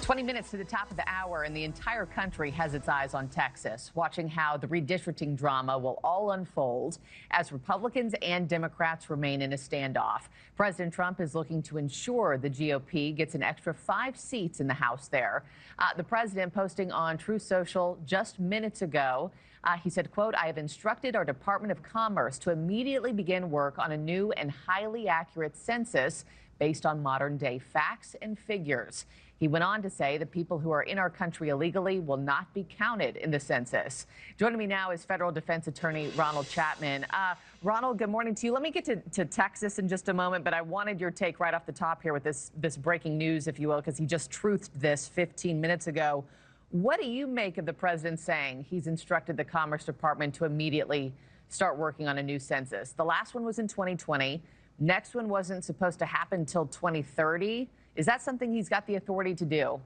20 minutes to the top of the hour, and the entire country has its eyes on Texas, watching how the redistricting drama will all unfold as Republicans and Democrats remain in a standoff. President Trump is looking to ensure the GOP gets an extra 5 seats in the House there. The president posting on Truth Social just minutes ago, he said, quote, "I have instructed our Department of Commerce to immediately begin work on a new and highly accurate census based on modern day facts and figures." He went on to say the people who are in our country illegally will not be counted in the census. Joining me now is federal defense attorney Ronald Chapman. Ronald, good morning to you. Let me get to Texas in just a moment, but I wanted your take right off the top here with this breaking news, if you will, because he just truthed this 15 minutes ago. What do you make of the president saying he's instructed the Commerce Department to immediately start working on a new census? The last one was in 2020. Next one wasn't supposed to happen until 2030. Is that something he's got the authority to do?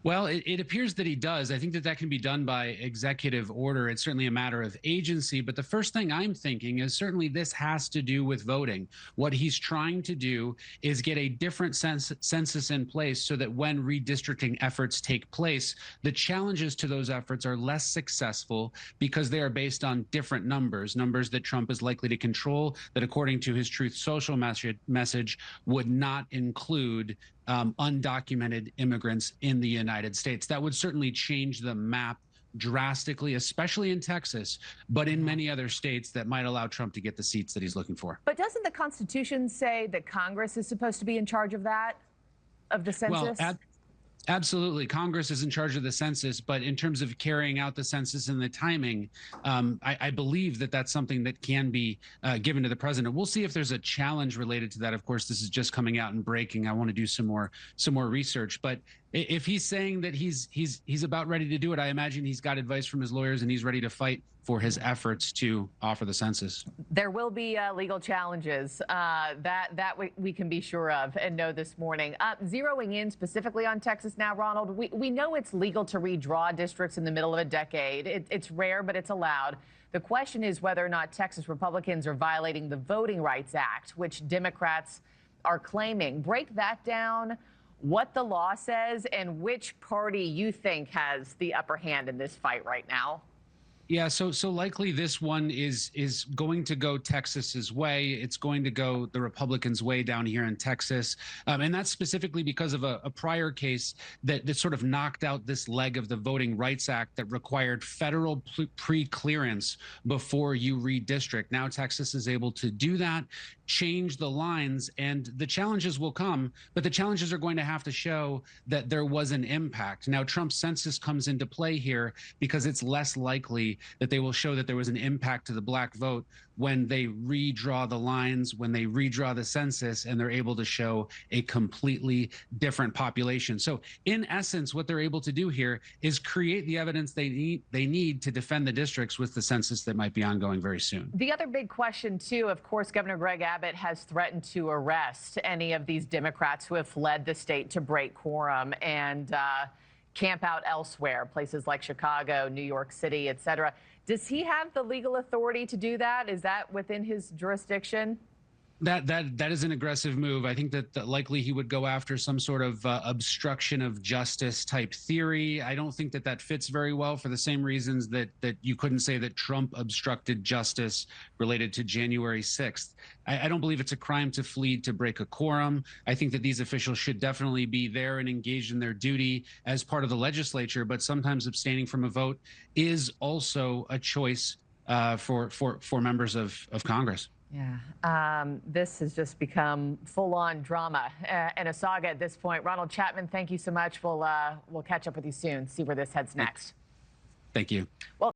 Well, it appears that he does. I think that can be done by executive order. It's certainly a matter of agency. But the first thing I'm thinking is certainly this has to do with voting. What he's trying to do is get a different census in place so that when redistricting efforts take place, the challenges to those efforts are less successful because they are based on different numbers that Trump is likely to control, that according to his Truth Social message would not include undocumented immigrants in the United States. That would certainly change the map drastically, especially in Texas, but in many other states that might allow Trump to get the seats that he's looking for. But doesn't the Constitution say that Congress is supposed to be in charge of that, of the census? Well, absolutely. Congress is in charge of the census, but in terms of carrying out the census and the timing, I believe that that's something that can be given to the president. We'll see if there's a challenge related to that. Of course, this is just coming out and breaking. I want to do some more research, but if he's saying that he's about ready to do it, I imagine he's got advice from his lawyers and he's ready to fight for his efforts to offer the census. There will be legal challenges that we can be sure of and know this morning. Zeroing in specifically on Texas now, Ronald, we know it's legal to redraw districts in the middle of a decade. It's rare, but it's allowed. The question is whether or not Texas Republicans are violating the Voting Rights Act, which Democrats are claiming. Break that down, what the law says, and which party you think has the upper hand in this fight right now. Yeah, so likely this one is going to go Texas's way. It's going to go the Republicans' way down here in Texas. And that's specifically because of a prior case that sort of knocked out this leg of the Voting Rights Act that required federal pre-clearance before you redistrict. Now Texas is able to do that, change the lines, and the challenges will come, but the challenges are going to have to show that there was an impact. Now, Trump's census comes into play here because it's less likely that they will show that there was an impact to the black vote when they redraw the lines, when they redraw the census, and they're able to show a completely different population. So in essence, what they're able to do here is create the evidence they need to defend the districts with the census that might be ongoing very soon. The other big question, too, of course, Governor Greg Abbott has threatened to arrest any of these Democrats who have fled the state to break quorum and camp out elsewhere, places like Chicago, New York City, et cetera. Does he have the legal authority to do that? Is that within his jurisdiction? That is an aggressive move. I think that likely he would go after some sort of obstruction of justice type theory. I don't think that fits very well for the same reasons that you couldn't say that Trump obstructed justice related to January 6th. I don't believe it's a crime to flee to break a quorum. I think that these officials should definitely be there and engaged in their duty as part of the legislature, but sometimes abstaining from a vote is also a choice for members of Congress. Yeah, this has just become full-on drama and a saga at this point. Ronald Chapman, thank you so much. We'll catch up with you soon, see where this heads next. Thank you. Well.